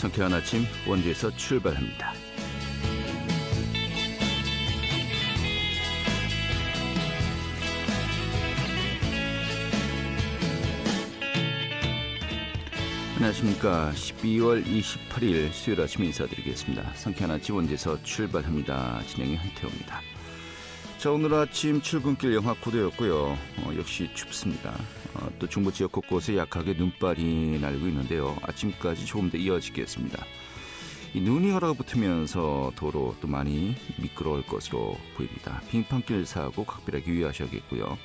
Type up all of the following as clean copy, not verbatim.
상쾌한 아침 원주에서 출발합니다. 안녕하십니까. 12월 28일 수요일 아침 인사드리겠습니다. 상쾌한 아침 원주에서 출발합니다. 진행의 한태호입니다. 자, 오늘 아침 출근길 영하 9도였고요. 역시 춥습니다. 또 중부 지역 곳곳에 약하게 눈발이 날고 있는데요. 아침까지 조금 더 이어지겠습니다. 이 눈이 얼어붙으면서 도로 또 많이 미끄러울 것으로 보입니다. 빙판길 사고 각별하게 유의하셔야겠고요.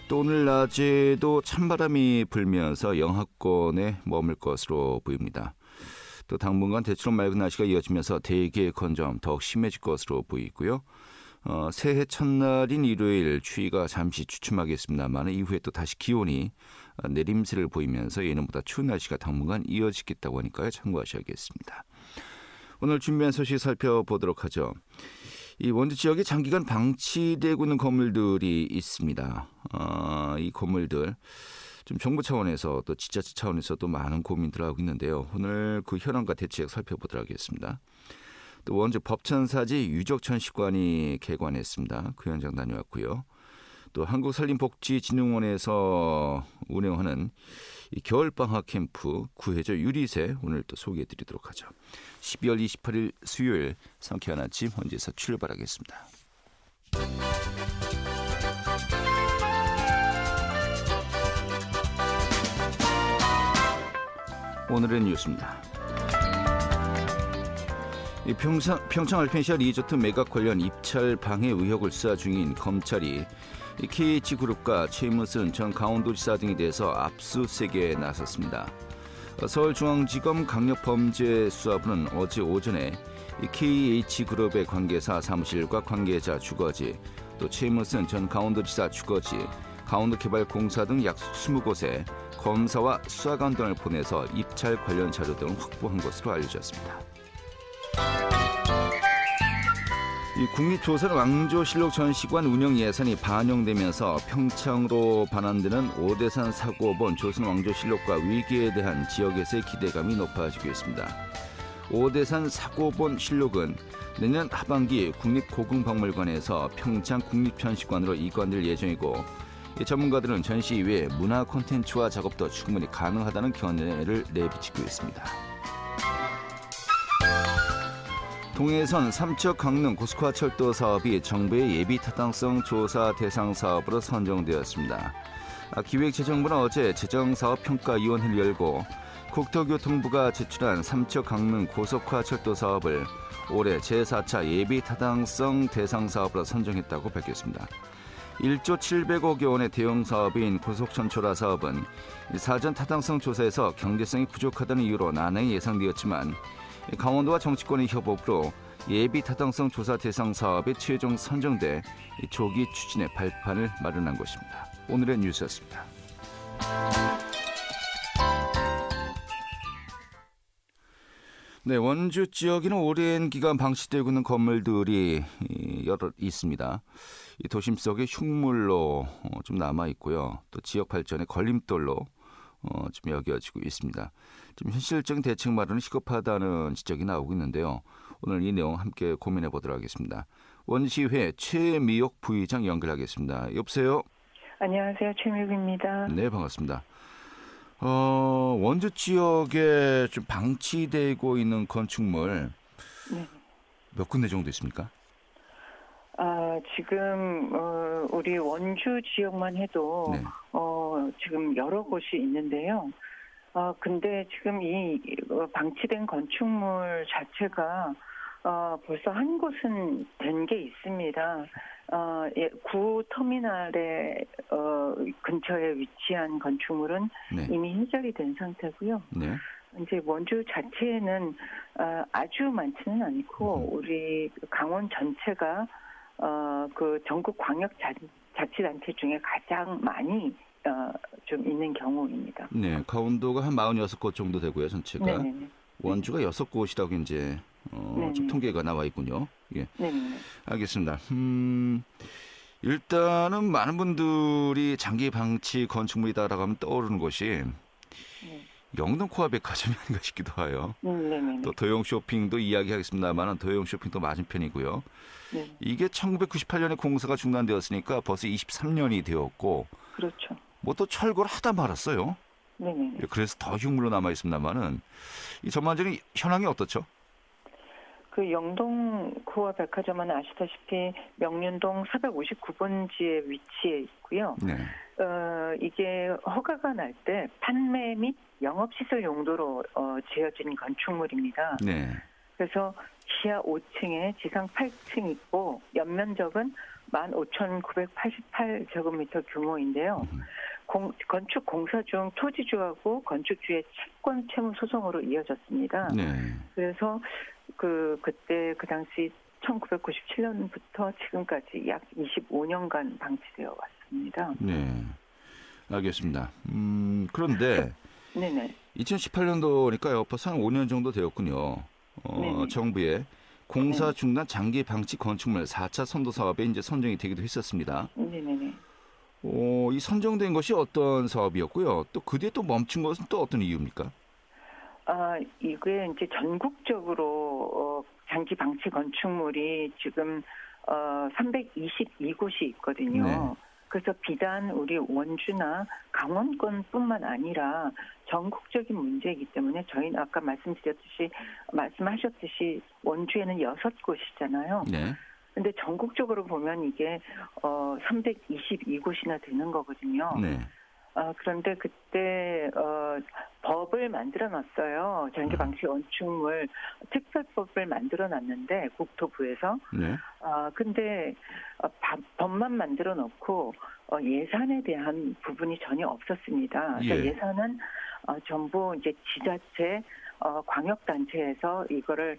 또 오늘 낮에도 찬바람이 불면서 영하권에 머물 것으로 보입니다. 또 당분간 대체로 맑은 날씨가 이어지면서 대기의 건조함 더욱 심해질 것으로 보이고요. 새해 첫날인 일요일 추위가 잠시 주춤하겠습니다만 이후에 또 다시 기온이 내림세를 보이면서 예년보다 추운 날씨가 당분간 이어지겠다고 하니까요. 참고하셔야겠습니다. 오늘 준비한 소식 살펴보도록 하죠. 이 원주 지역에 장기간 방치되고 있는 건물들이 있습니다. 이 건물들 좀 정부 차원에서 또 지자체 차원에서도 많은 고민들을 하고 있는데요. 오늘 그 현황과 대책 살펴보도록 하겠습니다. 또 원주 법천사지 유적천식관이 개관했습니다. 그 현장 다녀왔고요. 또 한국산림복지진흥원에서 운영하는 이 겨울방학 캠프 구해저 유리새 오늘 또 소개해드리도록 하죠. 12월 28일 수요일 상쾌한 아침 원주에서 출발하겠습니다. 오늘의 뉴스입니다. 평창 알펜시아 리조트 매각 관련 입찰 방해 의혹을 수사 중인 검찰이 KH그룹과 최무순 전 강원도지사 등에 대해서 압수수색에 나섰습니다. 서울중앙지검 강력범죄수사부는 어제 오전에 KH그룹의 관계사 사무실과 관계자 주거지, 또 최무순 전 강원도지사 주거지, 강원도개발공사 등 약 20곳에 검사와 수사관 등을 보내서 입찰 관련 자료 등을 확보한 것으로 알려졌습니다. 이 국립조선 왕조실록 전시관 운영 예산이 반영되면서 평창으로 반환되는 오대산 사고본 조선 왕조실록과 위기에 대한 지역에서의 기대감이 높아지고 있습니다. 오대산 사고본 실록은 내년 하반기 국립고궁박물관에서 평창 국립전시관으로 이관될 예정이고, 전문가들은 전시 이외에 문화 콘텐츠화 작업도 충분히 가능하다는 견해를 내비치고 있습니다. 동해선 삼척 강릉 고속화 철도 사업이 정부의 예비 타당성 조사 대상 사업으로 선정되었습니다. 기획재정부는 어제 재정사업평가위원회를 열고 국토교통부가 제출한 삼척 강릉 고속화 철도 사업을 올해 제4차 예비 타당성 대상 사업으로 선정했다고 밝혔습니다. 1조 700억여 원의 대형 사업인 고속천초라 사업은 사전 타당성 조사에서 경제성이 부족하다는 이유로 난항이 예상되었지만 강원도와 정치권의 협업으로 예비 타당성 조사 대상 사업에 최종 선정돼 조기 추진의 발판을 마련한 것입니다. 오늘의 뉴스였습니다. 네, 원주 지역에는 오랜 기간 방치되고 있는 건물들이 여러 있습니다. 이 도심 속에 흉물로 좀 남아 있고요. 또 지역 발전의 걸림돌로 좀 여겨지고 있습니다. 좀 현실적인 대책 마련은 시급하다는 지적이 나오고 있는데요. 오늘 이 내용 함께 고민해 보도록 하겠습니다. 원시회 최미옥 부의장 연결하겠습니다. 여보세요? 안녕하세요. 최미옥입니다. 네, 반갑습니다. 원주 지역에 좀 방치되고 있는 건축물 몇 군데 정도 있습니까? 지금 우리 원주 지역만 해도 네. 지금 여러 곳이 있는데요. 근데 지금 이 방치된 건축물 자체가 벌써 한 곳은 된 게 있습니다. 구 터미널에 근처에 위치한 건축물은 네. 이미 해결이 된 상태고요. 네. 이제 원주 자체에는 아주 많지는 않고 우리 강원 전체가 그 전국 광역 자치단체 중에 가장 많이 좀 있는 경우입니다. 네, 강원도가 한 46곳 정도 되고요, 전체가. 네네네. 원주가 6곳이라고 이제 좀 통계가 나와 있군요. 예. 네네. 알겠습니다. 일단은 많은 분들이 장기 방치 건축물이다라고 하면 떠오르는 것이 영동 코아 백화점이 아닌가 싶기도 해요. 네네네. 또 도용 쇼핑도 이야기하겠습니다만 도용 쇼핑도 맞은편이고요. 네. 이게 1998년에 공사가 중단되었으니까 벌써 23년이 되었고 그렇죠. 뭐 또 철거를 하다 말았어요. 네네네. 그래서 더 흉물로 남아 있습니다만은 이 전반적인 현황이 어떻죠? 그 영동 코아 백화점은 아시다시피 명륜동 459번지에 위치해 있고요. 네. 이게 허가가 날 때 판매 및 영업시설 용도로 지어진 건축물입니다. 네. 그래서 지하 5층에 지상 8층 있고 연면적은 15,988제곱미터 규모인데요. 건축 공사 중 토지주하고 건축주의 채권 채무 소송으로 이어졌습니다. 네. 그래서 그때 그 당시 1997년부터 지금까지 약 25년간 방치되어 왔습니다. 네. 알겠습니다. 그런데 네네. 2018년도니까요. 벌써 한 5년 정도 되었군요. 네네. 정부의 공사 네네. 중단 장기 방치 건축물 4차 선도 사업에 이제 선정이 되기도 했었습니다. 네네네. 이 선정된 것이 어떤 사업이었고요. 또 그 뒤에 또 멈춘 것은 또 어떤 이유입니까? 이게 이제 전국적으로 장기 방치 건축물이 지금 322곳이 있거든요. 네. 그래서 비단 우리 원주나 강원권뿐만 아니라 전국적인 문제이기 때문에 저희는 아까 말씀하셨듯이 원주에는 6곳이잖아요. 네. 근데 전국적으로 보면 이게 322곳이나 되는 거거든요. 네. 그런데 그때 법을 만들어 놨어요. 장기 방치 건축물 특별법을 만들어 놨는데 국토부에서. 네. 근데 법만 만들어 놓고 예산에 대한 부분이 전혀 없었습니다. 그래서 예. 예산은 전부 이제 지자체 광역단체에서 이거를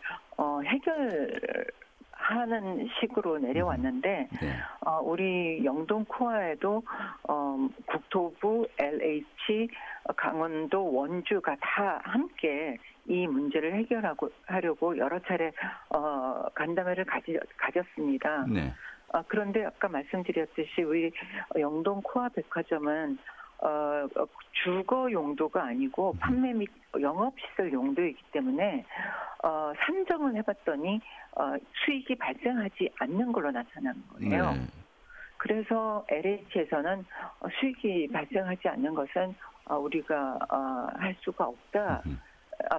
해결하는 식으로 내려왔는데 네. 우리 영동 코아에도 국토부, LH, 강원도, 원주가 다 함께 이 문제를 하려고 여러 차례 간담회를 가졌습니다. 네. 그런데 아까 말씀드렸듯이 우리 영동 코아 백화점은 주거 용도가 아니고 판매 및 영업시설 용도이기 때문에 산정을 해봤더니 수익이 발생하지 않는 걸로 나타난 거예요. 네. 그래서 LH에서는 수익이 발생하지 않는 것은 우리가 할 수가 없다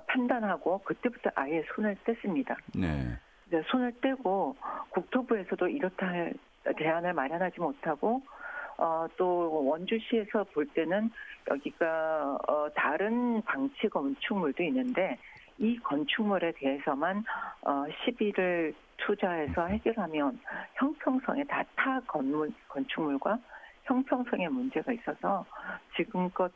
판단하고 그때부터 아예 손을 뗐습니다. 네. 손을 떼고 국토부에서도 이렇다 할 대안을 마련하지 못하고 또 원주시에서 볼 때는 여기가 다른 방치 건축물도 있는데 이 건축물에 대해서만 시비를 투자해서 해결하면 형평성에 타 건축물과 형평성에 문제가 있어서 지금껏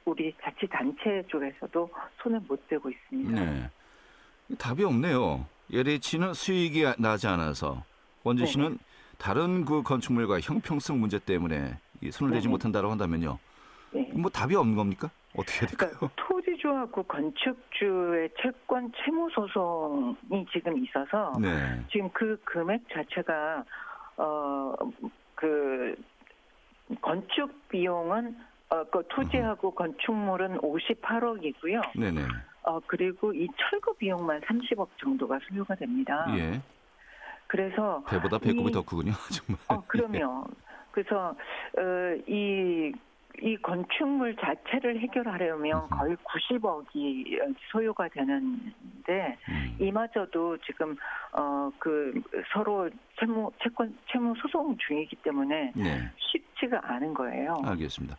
우리 자치단체 쪽에서도 손을 못 대고 있습니다. 네. 답이 없네요. LH는 수익이 나지 않아서 원주시는 다른 그 건축물과 형평성 문제 때문에 손을 대지 못한다고 한다면요. 네. 뭐 답이 없는 겁니까? 어떻게 해야 될까요? 그러니까 토지주하고 건축주의 채권 채무 소송이 지금 있어서 네. 지금 그 금액 자체가 그 건축 비용은 그 토지하고 건축물은 58억이고요. 네네. 그리고 이 철거 비용만 30억 정도가 소요가 됩니다. 예. 그래서 배보다 배꼽이 더 크군요, 정말. 그러면 그래서 이 건축물 자체를 해결하려면 거의 90억이 소요가 되는데 이마저도 지금 그 서로 채무 소송 중이기 때문에 네. 쉽지가 않은 거예요. 알겠습니다.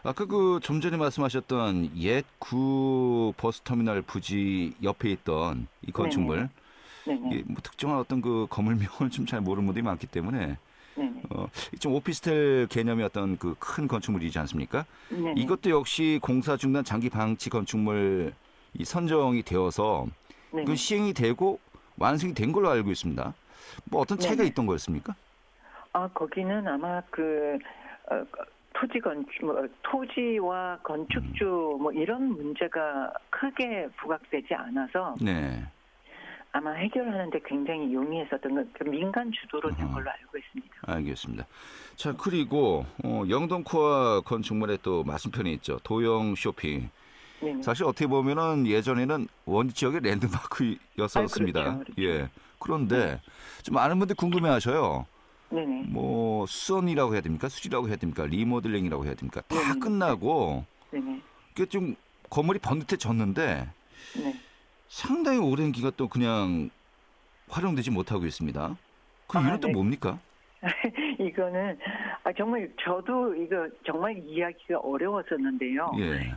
아까 그 좀 전에 말씀하셨던 옛 구 버스터미널 부지 옆에 있던 이 건축물, 네네. 뭐 특정한 어떤 그 건물명을 좀 잘 모르는 분들이 많기 때문에 네네. 좀 오피스텔 개념의 어떤 그 큰 건축물이지 않습니까? 네네. 이것도 역시 공사 중단 장기 방치 건축물 이 선정이 되어서 네네. 그 시행이 되고 완성이 된 걸로 알고 있습니다. 뭐 어떤 차이가 네네. 있던 거였습니까? 거기는 아마 그 토지와 건축주 뭐 이런 문제가 크게 부각되지 않아서 네. 아마 해결하는데 굉장히 용이했었던 그 민간 주도로 된 걸로 알고 있습니다. 알겠습니다. 자, 그리고 영동 코아 건축물의 또 맞은편에 있죠. 도영 쇼핑. 네네. 사실 어떻게 보면은 예전에는 원주 지역의 랜드마크였었습니다. 그렇죠, 그렇죠. 예. 그런데 좀 많은 분들이 궁금해하셔요. 네네. 뭐 수선이라고 해야 됩니까? 수리라고 해야 됩니까? 리모델링이라고 해야 됩니까? 다 네네네. 끝나고 네네. 그게 좀 건물이 번듯해졌는데 네. 상당히 오랜 기간 또 그냥 활용되지 못하고 있습니다. 그 이유는 또 네. 뭡니까? 이거는 정말 저도 이거 정말 이해하기가 어려웠었는데요. 예.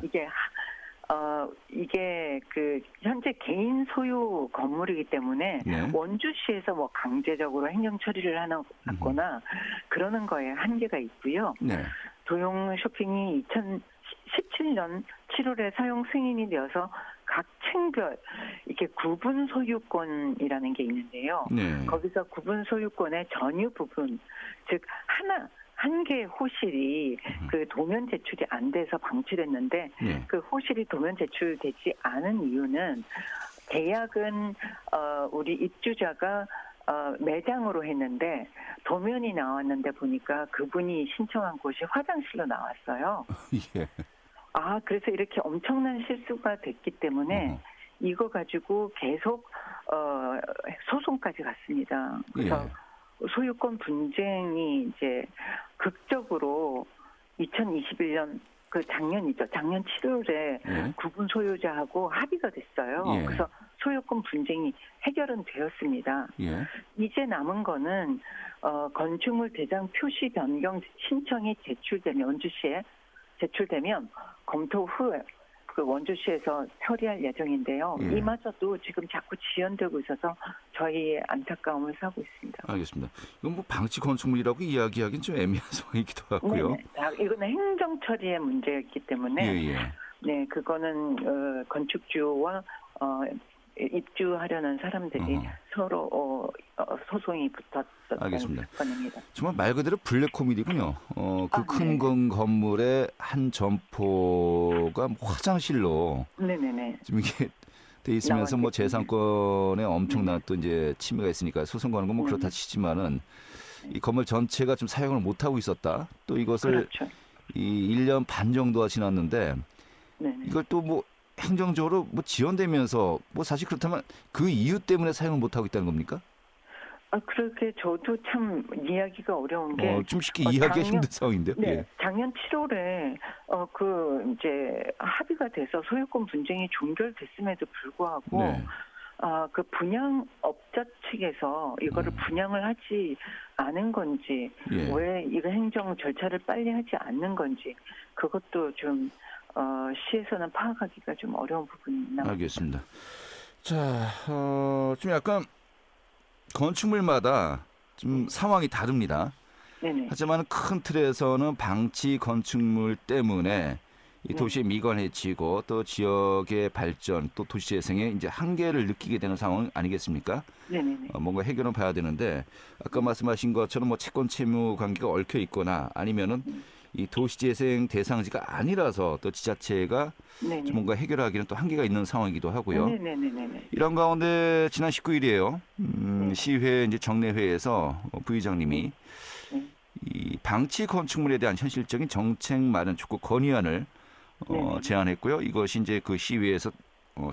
이게 그 현재 개인 소유 건물이기 때문에 네. 원주시에서 뭐 강제적으로 행정 처리를 하거나 그러는 거에 한계가 있고요. 네. 도용 쇼핑이 2017년 7월에 사용 승인이 되어서 각 층별 이렇게 구분 소유권이라는 게 있는데요. 네. 거기서 구분 소유권의 전유 부분, 즉 한 개의 호실이 그 도면 제출이 안 돼서 방치됐는데 네. 그 호실이 도면 제출되지 않은 이유는 계약은 우리 입주자가 매장으로 했는데 도면이 나왔는데 보니까 그분이 신청한 곳이 화장실로 나왔어요. 예. 그래서 이렇게 엄청난 실수가 됐기 때문에 이거 가지고 계속 소송까지 갔습니다. 그래서 예. 소유권 분쟁이 이제 극적으로 2021년 작년이죠. 작년 7월에 예. 구분 소유자하고 합의가 됐어요. 예. 그래서 소유권 분쟁이 해결은 되었습니다. 예. 이제 남은 거는 건축물 대장 표시 변경 신청이 제출되면 원주시에 제출되면 검토 후에 그 원주시에서 처리할 예정인데요. 예. 이마저도 지금 자꾸 지연되고 있어서 저희의 안타까움을 사고 있습니다. 알겠습니다. 이건 뭐 방치 건축물이라고 이야기하기는 좀 애매한 상황이기도 하고요. 네. 이거는 행정 처리의 문제였기 때문에 예. 네, 그거는 건축주와 입주하려는 사람들이 서로 소송이 붙었던 알겠습니다. 건입니다. 정말 말 그대로 블랙 코미디군요. 그 큰 건물의 한 점포가 화장실로 네네네. 지금 이게 돼 있으면서 뭐 재산권에 엄청난 또 이제 침해가 있으니까 소송 거는 건 뭐 그렇다 치지만은 이 건물 전체가 좀 사용을 못 하고 있었다. 또 이것을 그렇죠. 이 1년 반 정도가 지났는데 네네. 이걸 또 뭐 행정적으로 뭐 지연되면서 뭐 사실 그렇다면 그 이유 때문에 사용을 못 하고 있다는 겁니까? 그렇게 저도 참 이해하기가 어려운 게 좀 쉽게 이해하기가 힘든 상황인데요. 네, 예. 작년 7월에 이제 합의가 돼서 소유권 분쟁이 종결됐음에도 불구하고 네. 그 분양업자 측에서 이거를 분양을 하지 않은 건지 예. 왜 이거 행정 절차를 빨리 하지 않는 건지 그것도 좀 시에서는 파악하기가 좀 어려운 부분이 있나. 알겠습니다. 자, 좀 약간 건축물마다 좀 상황이 다릅니다. 네네. 하지만 큰 틀에서는 방치 건축물 때문에 이 도시의 미관해지고 또 지역의 발전 또 도시 재생에 이제 한계를 느끼게 되는 상황 아니겠습니까? 네네네. 뭔가 해결은 봐야 되는데 아까 말씀하신 것처럼 뭐 채권 채무 관계가 얽혀 있거나 아니면은 이 도시재생 대상지가 아니라서 또 지자체가 좀 뭔가 해결하기는 또 한계가 있는 상황이기도 하고요. 네네네네. 이런 가운데 지난 19일이에요. 시회 이제 정례회에서 부의장님이 이 방치 건축물에 대한 현실적인 정책 마련 촉구 건의안을 제안했고요. 이것이 이제 그 시위에서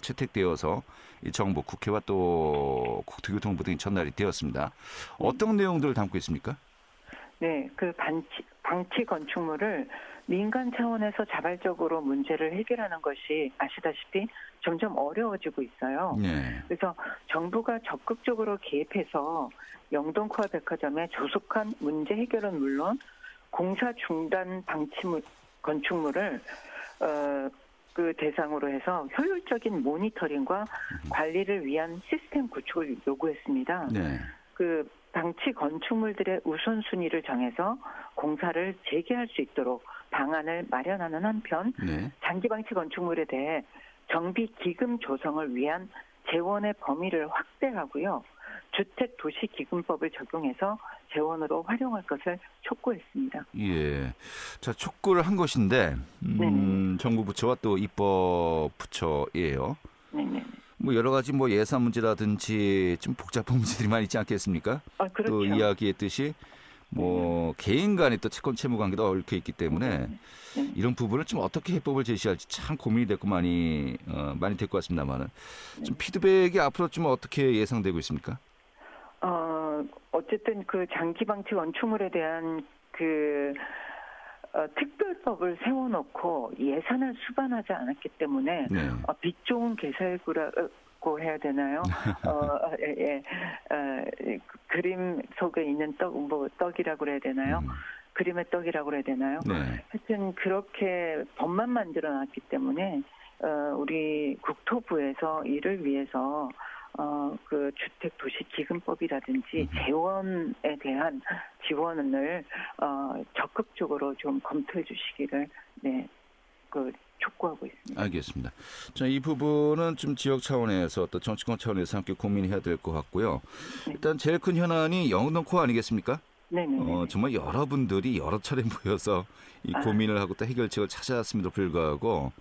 채택되어서 이 정부, 국회와 또 국토교통부 등이 전달이 되었습니다. 어떤 내용들을 담고 있습니까? 네, 그 방치 건축물을 민간 차원에서 자발적으로 문제를 해결하는 것이 아시다시피 점점 어려워지고 있어요. 네. 그래서 정부가 적극적으로 개입해서 영동코아 백화점의 조속한 문제 해결은 물론 공사 중단 건축물을 그 대상으로 해서 효율적인 모니터링과 관리를 위한 시스템 구축을 요구했습니다. 네. 그 방치 건축물들의 우선순위를 정해서 공사를 재개할 수 있도록 방안을 마련하는 한편 장기 방치 건축물에 대해 정비 기금 조성을 위한 재원의 범위를 확대하고요. 주택도시기금법을 적용해서 재원으로 활용할 것을 촉구했습니다. 예. 자, 촉구를 한 것인데 정부 부처와 또 입법 부처예요. 네네. 뭐 여러 가지 뭐 예산 문제라든지 좀 복잡한 문제들이 많이 있지 않겠습니까? 그렇죠. 또 이야기했듯이 뭐 개인 간의 또 채권 채무 관계도 얽혀 있기 때문에 이런 부분을 좀 어떻게 해법을 제시할지 참 고민이 됐고 많이 될 것 같습니다만은 좀 피드백이 앞으로 좀 어떻게 예상되고 있습니까? 어쨌든 그 장기 방치 건축물에 대한 그 특별법을 세워놓고 예산을 수반하지 않았기 때문에 네. 빚 좋은 개살구라고 해야 되나요? 그림 속에 있는 떡이라고 그래야 되나요? 그림의 떡이라고 그래야 되나요? 네. 하여튼 그렇게 법만 만들어놨기 때문에 우리 국토부에서 이를 위해서 그 주택도시기금법이라든지 재원에 대한 지원을 적극적으로 좀 검토해 주시기를 촉구하고 있습니다. 알겠습니다. 자, 이 부분은 좀 지역 차원에서 또 정치권 차원에서 함께 고민해야 될 것 같고요. 네. 일단 제일 큰 현안이 영등포 아니겠습니까? 네네. 정말 여러분들이 여러 차례 모여서 이 고민을 하고 또 해결책을 찾아왔음에도 불구하고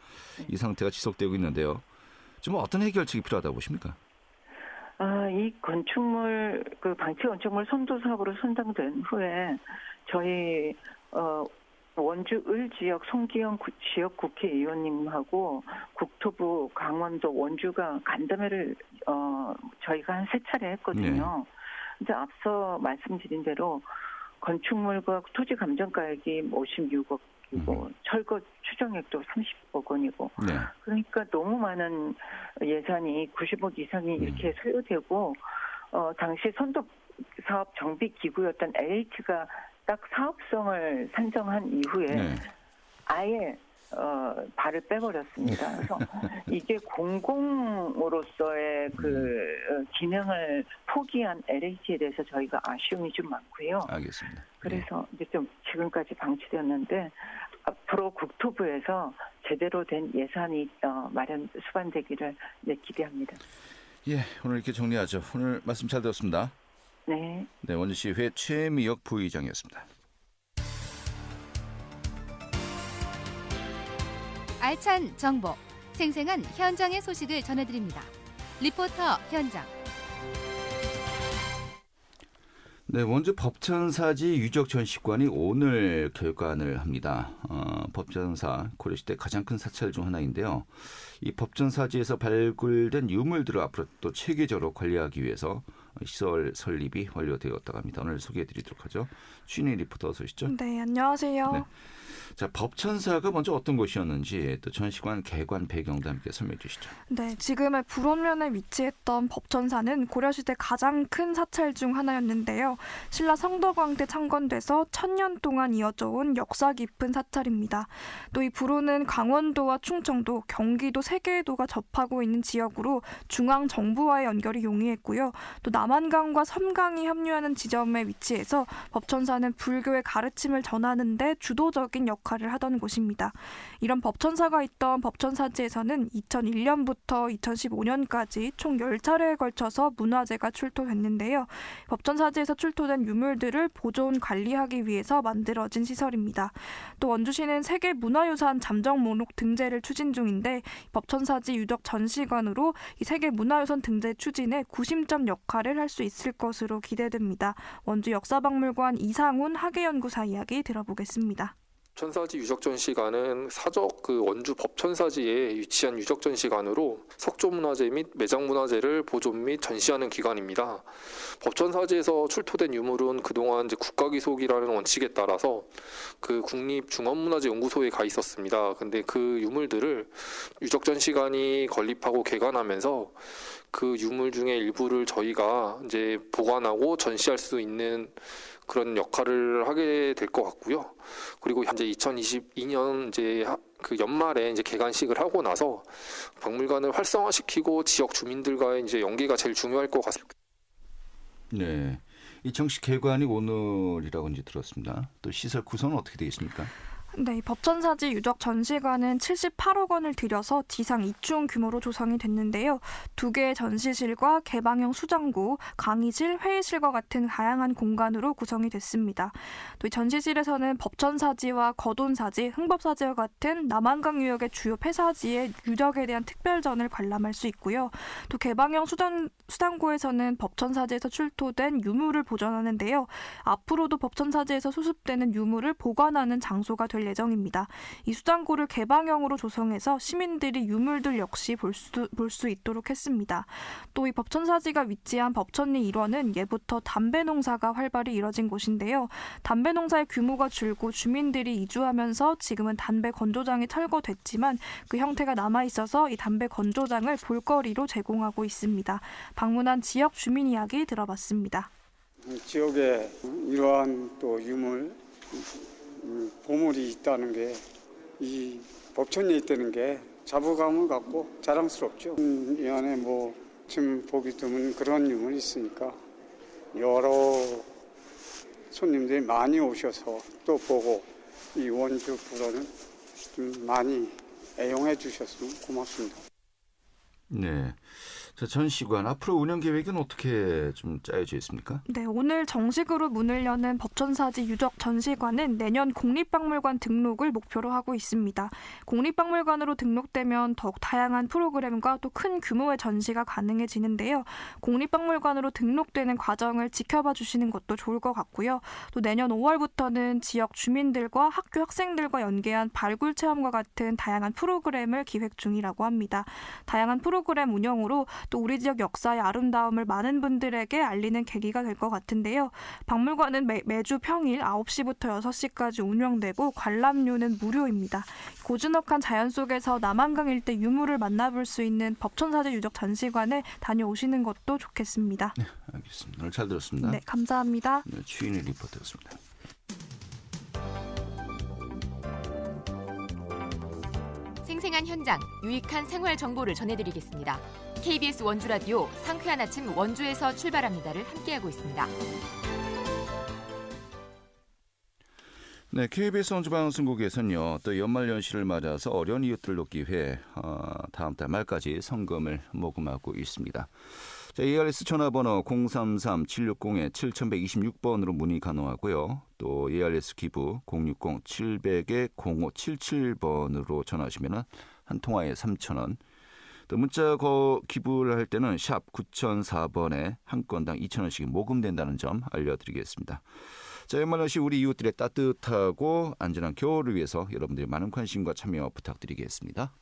이 상태가 지속되고 있는데요. 좀 어떤 해결책이 필요하다고 보십니까? 이 건축물 방치 건축물 선도 사업으로 선정된 후에 저희 원주 을 지역 송기영 지역 국회의원님하고 국토부 강원도 원주가 간담회를 저희가 한 3차례 했거든요. 이제 앞서 말씀드린 대로 건축물과 토지 감정가액이 56억이고 철거 추정액도 30억 원이고 그러니까 너무 많은 예산이 90억 이상이 이렇게 소요되고 당시 선도 사업 정비 기구였던 LH가 딱 사업성을 산정한 이후에 아예 발을 빼버렸습니다. 그래서 이게 공공으로서의 그 기능을 포기한 LH에 대해서 저희가 아쉬움이 좀 많고요. 알겠습니다. 그래서 이제 좀 지금까지 방치되었는데 앞으로 국토부에서 제대로 된 예산이 수반되기를 기대합니다. 예, 오늘 이렇게 정리하죠. 오늘 말씀 잘 들었습니다. 네. 원주시회 최미혁 부의장이었습니다. 알찬 정보, 생생한 현장의 소식을 전해드립니다. 리포터 현장. 네, 원주 법천사지 유적 전시관이 오늘 개관을 합니다. 법천사 고려시대 가장 큰 사찰 중 하나인데요. 이 법천사지에서 발굴된 유물들을 앞으로 또 체계적으로 관리하기 위해서 시설 설립이 완료되었다고 합니다. 오늘 소개해드리도록 하죠. 취니 리포터 어서 오시죠. 네, 안녕하세요. 네. 자, 법천사가 먼저 어떤 곳이었는지 또 전시관 개관 배경도 함께 설명해 주시죠. 네, 지금의 불원면에 위치했던 법천사는 고려시대 가장 큰 사찰 중 하나였는데요. 신라 성덕왕 때 창건돼서 1000년 동안 이어져 온 역사 깊은 사찰입니다. 또 이 불원은 강원도와 충청도, 경기도 3개의 도가 접하고 있는 지역으로 중앙 정부와의 연결이 용이했고요. 또 남한강과 섬강이 합류하는 지점에 위치해서 법천사는 불교의 가르침을 전하는 데 주도적인 역할을 하던 곳입니다. 이런 법천사가 있던 법천사지에서는 2001년부터 2015년까지 총 10차례에 걸쳐서 문화재가 출토됐는데요. 법천사지에서 출토된 유물들을 보존 관리하기 위해서 만들어진 시설입니다. 또 원주시는 세계 문화유산 잠정 목록 등재를 추진 중인데 법천사지 유적 전시관으로 이 세계 문화유산 등재 추진에 구심점 역할을 할 수 있을 것으로 기대됩니다. 원주 역사박물관 이상훈 학예연구사 이야기 들어보겠습니다. 법천사지 유적전시관은 사적 원주 법천사지에 위치한 유적전시관으로 석조문화재 및 매장문화재를 보존 및 전시하는 기관입니다. 법천사지에서 출토된 유물은 그동안 국가기속이라는 원칙에 따라서 국립중원문화재연구소에 가 있었습니다. 근데 그 유물들을 유적전시관이 건립하고 개관하면서 그 유물 중에 일부를 저희가 이제 보관하고 전시할 수 있는 그런 역할을 하게 될 것 같고요. 그리고 현재 2022년 그 연말에 이제 개관식을 하고 나서 박물관을 활성화시키고 지역 주민들과의 이제 연계가 제일 중요할 것 같습니다. 네, 이 정식 개관이 오늘이라고 이제 들었습니다. 또 시설 구성은 어떻게 되어 있습니까? 네, 법천사지 유적 전시관은 78억 원을 들여서 지상 2층 규모로 조성이 됐는데요. 2개의 전시실과 개방형 수장고, 강의실, 회의실과 같은 다양한 공간으로 구성이 됐습니다. 또 이 전시실에서는 법천사지와 거돈사지, 흥법사지와 같은 남한강 유역의 주요 폐사지의 유적에 대한 특별전을 관람할 수 있고요. 또 개방형 수장고에서는 법천사지에서 출토된 유물을 보존하는데요. 앞으로도 법천사지에서 수습되는 유물을 보관하는 장소가 될 예정입니다. 이 수장고를 개방형으로 조성해서 시민들이 유물들 역시 볼 수 있도록 했습니다. 또 이 법천사지가 위치한 법천리 1원은 예부터 담배 농사가 활발히 이뤄진 곳인데요. 담배 농사의 규모가 줄고 주민들이 이주하면서 지금은 담배 건조장이 철거됐지만 그 형태가 남아있어서 이 담배 건조장을 볼거리로 제공하고 있습니다. 방문한 지역 주민 이야기 들어봤습니다. 지역에 이러한 또 유물, 보물이 있다는 게, 이 법천리에 있다는 게 자부감을 갖고 자랑스럽죠. 이 안에 지금 보기 드문 그런 유물이 있으니까 여러 손님들이 많이 오셔서 또 보고 이 원주 불어는 좀 많이 애용해 주셨으면 고맙습니다. 네. 자, 전시관 앞으로 운영 계획은 어떻게 좀 짜여져 있습니까? 네, 오늘 정식으로 문을 여는 법천사지 유적 전시관은 내년 국립박물관 등록을 목표로 하고 있습니다. 국립박물관으로 등록되면 더욱 다양한 프로그램과 또 큰 규모의 전시가 가능해지는데요. 국립박물관으로 등록되는 과정을 지켜봐 주시는 것도 좋을 것 같고요. 또 내년 5월부터는 지역 주민들과 학교 학생들과 연계한 발굴 체험과 같은 다양한 프로그램을 기획 중이라고 합니다. 다양한 프로그램 운영으로 또 우리 지역 역사의 아름다움을 많은 분들에게 알리는 계기가 될 것 같은데요. 박물관은 매주 평일 9시부터 6시까지 운영되고 관람료는 무료입니다. 고즈넉한 자연 속에서 남한강 일대 유물을 만나볼 수 있는 법천사지 유적 전시관에 다녀오시는 것도 좋겠습니다. 네, 알겠습니다. 오늘 잘 들었습니다. 네, 감사합니다. 네, 추인의 리포터였습니다. 생생한 현장, 유익한 생활 정보를 전해드리겠습니다. KBS 원주 라디오 상쾌한 아침 원주에서 출발합니다를 함께하고 있습니다. 네, KBS 원주 방송국에서는요, 또 연말 연시를 맞아서 어려운 이웃들을 돕기 위해 다음 달 말까지 성금을 모금하고 있습니다. 자, ARS 전화번호 033-760-7126번으로 문의 가능하고요. 또 ARS 기부 060-700-0577번으로 전화하시면 한 통화에 3,000원. 또 문자 기부를 할 때는 샵 9004번에 한 건당 2,000원씩 모금된다는 점 알려드리겠습니다. 자, 연말연시 우리 이웃들의 따뜻하고 안전한 겨울을 위해서 여러분들의 많은 관심과 참여 부탁드리겠습니다.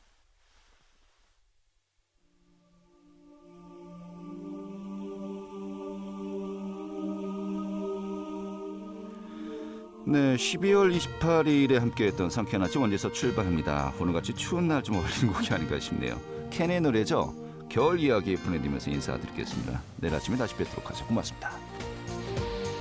네, 12월 28일에 함께했던 상쾌한 아침 원주에서 출발합니다. 오늘같이 추운 날 좀 어울리는 곡이 아닌가 싶네요. 캔의 노래죠. 겨울 이야기 보내드리면서 인사드리겠습니다. 내일 아침에 다시 뵙도록 하죠. 고맙습니다.